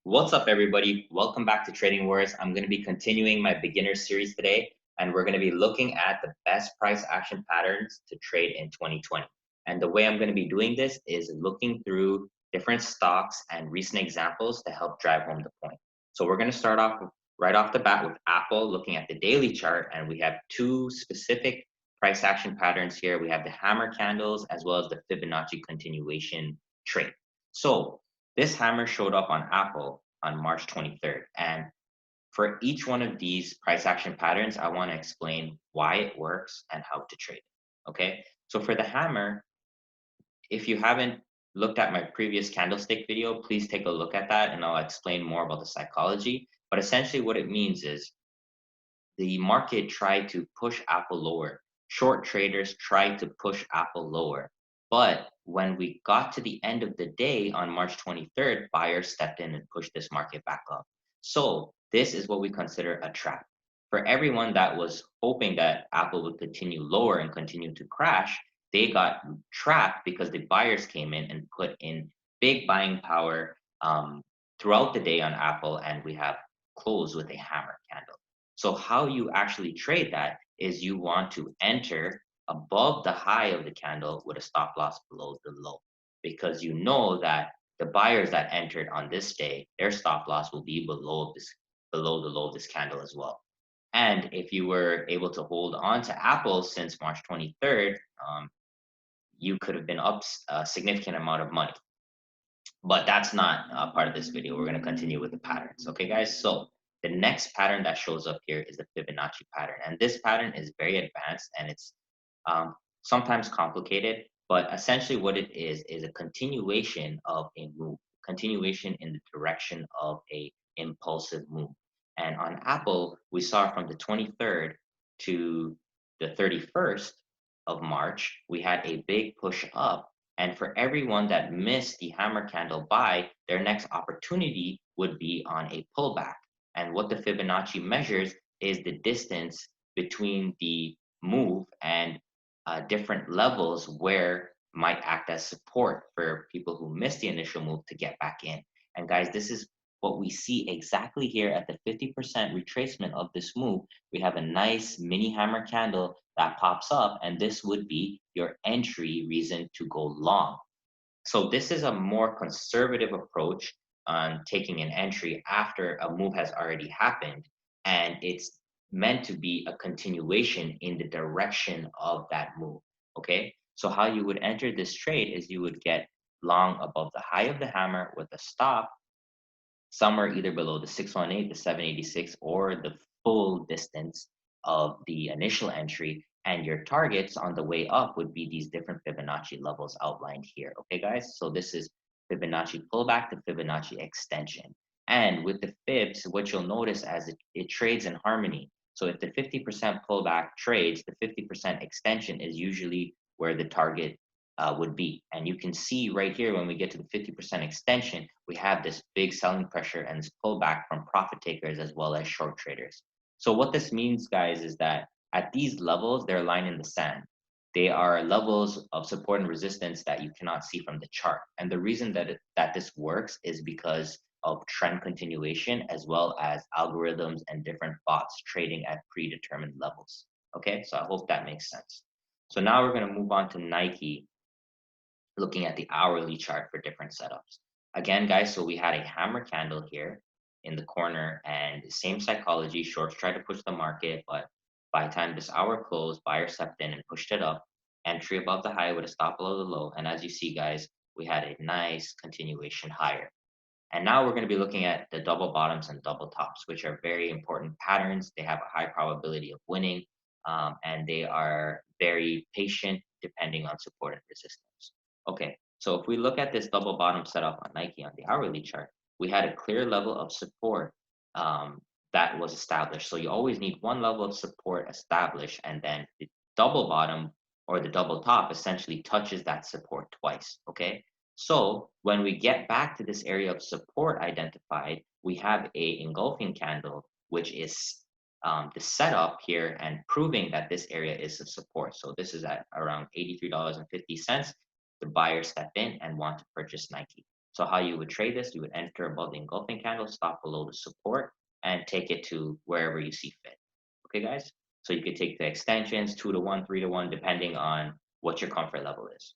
What's up, everybody? Welcome back to Trading Wars. I'm going to be continuing my beginner series today, and we're going to be looking at the best price action patterns to trade in 2020. And the way I'm going to be doing this is looking through different stocks and recent examples to help drive home the point. So we're going to start off right off the bat with Apple, looking at the daily chart, and we have two specific price action patterns here. We have the hammer candles as well as the Fibonacci continuation trade. So this hammer showed up on Apple on March 23rd. And for each one of these price action patterns, I want to explain why it works and how to trade it. Okay. So for the hammer, if you haven't looked at my previous candlestick video, please take a look at that and I'll explain more about the psychology. But essentially, what it means is the market tried to push Apple lower. Short traders tried to push Apple lower. But when we got to the end of the day on March 23rd, buyers stepped in and pushed this market back up. So this is what we consider a trap. For everyone that was hoping that Apple would continue lower and continue to crash, they got trapped because the buyers came in and put in big buying power throughout the day on Apple, and we have closed with a hammer candle. So how you actually trade that is you want to enter above the high of the candle with a stop loss below the low, because you know that the buyers that entered on this day, their stop loss will be below the low of this candle as well. And if you were able to hold on to Apple since March 23rd, you could have been up a significant amount of money. But that's not part of this video. We're going to continue with the patterns. Okay, guys? So the next pattern that shows up here is the Fibonacci pattern. And this pattern is very advanced and it's sometimes complicated. But essentially what it is a continuation of a move, continuation in the direction of a impulsive move. And on Apple, we saw from the 23rd to the 31st of March, we had a big push up. And for everyone that missed the hammer candle buy, their next opportunity would be on a pullback. And what the Fibonacci measures is the distance between the move and different levels where might act as support for people who missed the initial move to get back in. And guys, this is what we see exactly here at the 50% retracement of this move. We have a nice mini hammer candle that pops up, and this would be your entry reason to go long. So this is a more conservative approach on taking an entry after a move has already happened, and it's meant to be a continuation in the direction of that move. Okay, so how you would enter this trade is you would get long above the high of the hammer with a stop somewhere either below the 618, the 786, or the full distance of the initial entry. And your targets on the way up would be these different Fibonacci levels outlined here. Okay, guys? So this is Fibonacci pullback to Fibonacci extension. And with the fibs, what you'll notice as it trades in harmony. So if the 50% pullback trades, the 50% extension is usually where the target would be. And you can see right here when we get to the 50% extension, we have this big selling pressure and this pullback from profit takers as well as short traders. So what this means, guys, is that at these levels, they're a line in the sand. They are levels of support and resistance that you cannot see from the chart. And the reason that this works is because of trend continuation as well as algorithms and different bots trading at predetermined levels. Okay, so I hope that makes sense. So now we're going to move on to Nike, looking at the hourly chart for different setups. Again, guys, so we had a hammer candle here in the corner, and the same psychology. Shorts tried to push the market, but by the time this hour closed, buyers stepped in and pushed it up. Entry above the high with a stop below the low. And as you see, guys, we had a nice continuation higher. And now we're going to be looking at the double bottoms and double tops, which are very important patterns. They have a high probability of winning, and they are very patient depending on support and resistance. Okay, so if we look at this double bottom setup on Nike on the hourly chart, we had a clear level of support that was established. So you always need one level of support established, and then the double bottom or the double top essentially touches that support twice, okay? So when we get back to this area of support identified, we have a engulfing candle, which is the setup here and proving that this area is a support. So this is at around $83.50. The buyer step in and want to purchase Nike. So how you would trade this, you would enter above the engulfing candle, stop below the support, and take it to wherever you see fit. Okay, guys? So you could take the extensions 2 to 1, 3 to 1, depending on what your comfort level is.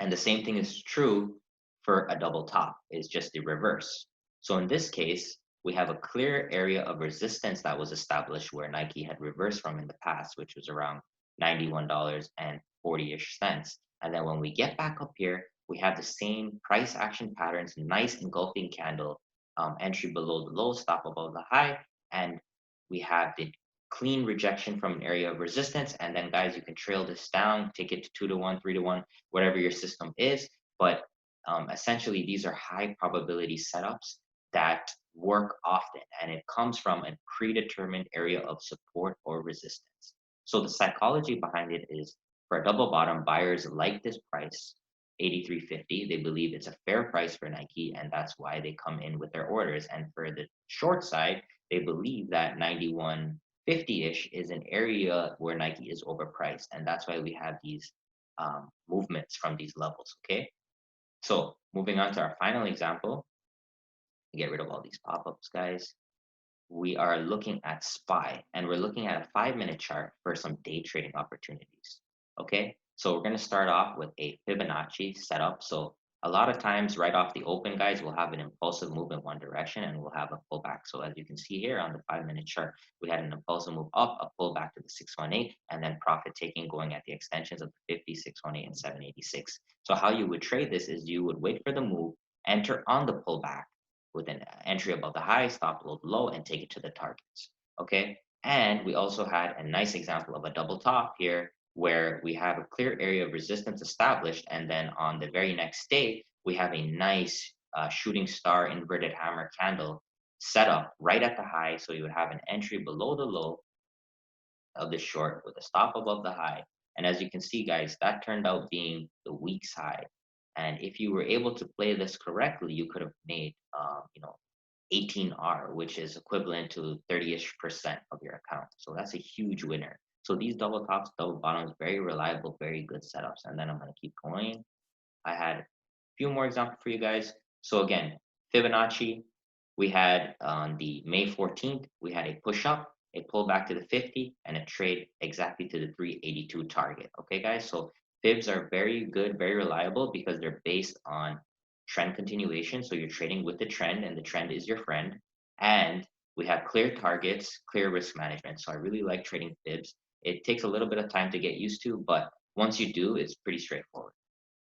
And the same thing is true for a double top, it's just the reverse. So in this case, we have a clear area of resistance that was established where Nike had reversed from in the past, which was around $91.40-ish cents. And then when we get back up here, we have the same price action patterns, nice engulfing candle, entry below the low, stop above the high, and we have the clean rejection from an area of resistance. And then guys, you can trail this down, take it to 2 to 1, 3 to 1, whatever your system is. But essentially, these are high probability setups that work often, and it comes from a predetermined area of support or resistance. So the psychology behind it is for a double bottom, buyers like this price, 83.50. They believe it's a fair price for Nike, and that's why they come in with their orders. And for the short side, they believe that 91.50-ish is an area where Nike is overpriced, and that's why we have these movements from these levels. Okay, so moving on to our final example, get rid of all these pop-ups, guys. We are looking at SPY, and we're looking at a 5-minute chart for some day trading opportunities. Okay, so we're going to start off with a Fibonacci setup. So a lot of times right off the open, guys, we'll have an impulsive move in one direction and we'll have a pullback. So as you can see here on the 5-minute chart, we had an impulsive move up, a pullback to the 618, and then profit taking going at the extensions of the 50, 618, and 786. So how you would trade this is you would wait for the move, enter on the pullback with an entry above the high, stop below the low, and take it to the targets. Okay, and we also had a nice example of a double top here where we have a clear area of resistance established, and then on the very next day, we have a nice shooting star inverted hammer candle set up right at the high. So you would have an entry below the low of the short with a stop above the high. And as you can see, guys, that turned out being the week's high. And if you were able to play this correctly, you could have made, 18R, which is equivalent to 30-ish% of your account. So that's a huge winner. So these double tops, double bottoms, very reliable, very good setups. And then I'm going to keep going. I had a few more examples for you guys. So again, Fibonacci, we had on the May 14th, we had a push up, a pull back to the 50, and a trade exactly to the 382 target. Okay, guys, so fibs are very good, very reliable because they're based on trend continuation. So you're trading with the trend, and the trend is your friend. And we have clear targets, clear risk management. So I really like trading fibs. It takes a little bit of time to get used to, but once you do, it's pretty straightforward.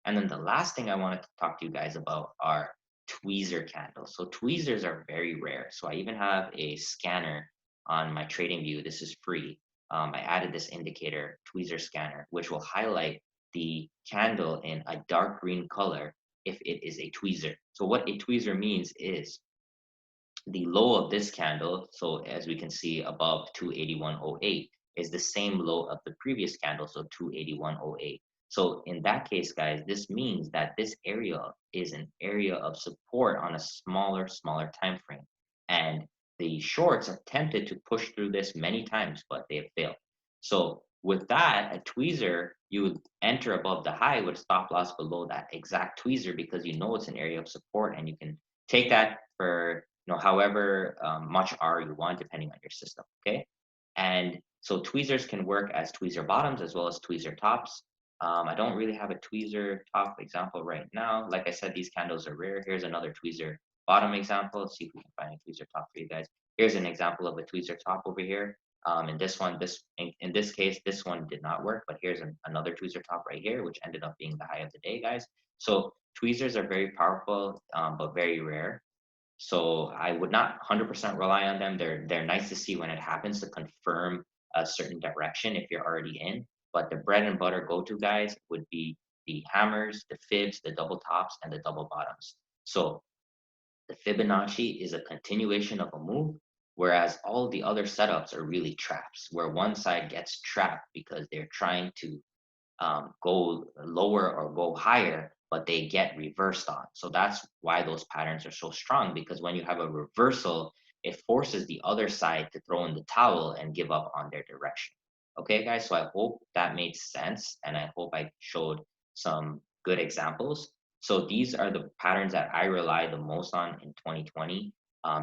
And then the last thing I wanted to talk to you guys about are tweezer candles. So tweezers are very rare. So I even have a scanner on my Tradingview. This is free. I added this indicator, Tweezer Scanner, which will highlight the candle in a dark green color if it is a tweezer. So what a tweezer means is the low of this candle, so as we can see above 281.08, is the same low of the previous candle, so 281.08. So in that case, guys, this means that this area is an area of support on a smaller time frame. And the shorts are tempted to push through this many times, but they have failed. So with that, a tweezer, you would enter above the high with stop loss below that exact tweezer because you know it's an area of support and you can take that for however much R you want depending on your system, okay? And so tweezers can work as tweezer bottoms as well as tweezer tops. I don't really have a tweezer top example right now. Like I said, these candles are rare. Here's another tweezer bottom example. Let's see if we can find a tweezer top for you guys. Here's an example of a tweezer top over here. And this one, in this case, this one did not work, but here's another tweezer top right here, which ended up being the high of the day, guys. So tweezers are very powerful, but very rare. So I would not 100% rely on them. They're nice to see when it happens to confirm a certain direction if you're already in. But the bread and butter go-to guys would be the hammers, the fibs, the double tops, and the double bottoms. So the Fibonacci is a continuation of a move, whereas all the other setups are really traps, where one side gets trapped because they're trying to go lower or go higher, but they get reversed on. So that's why those patterns are so strong, because when you have a reversal, it forces the other side to throw in the towel and give up on their direction. Okay, guys, so I hope that made sense, and I hope I showed some good examples. So these are the patterns that I rely the most on in 2020.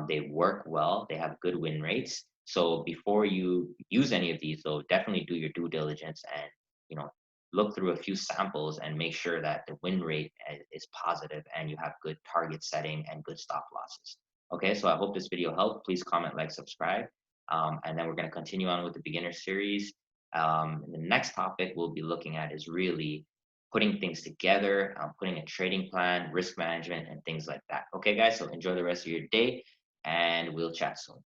They work well. They have good win rates. So before you use any of these, though, definitely do your due diligence and, you know, look through a few samples and make sure that the win rate is positive and you have good target setting and good stop losses. Okay, so I hope this video helped. Please comment, like, subscribe. And then we're going to continue on with the beginner series. The next topic we'll be looking at is really putting things together, putting a trading plan, risk management, and things like that. Okay, guys, so enjoy the rest of your day, and we'll chat soon.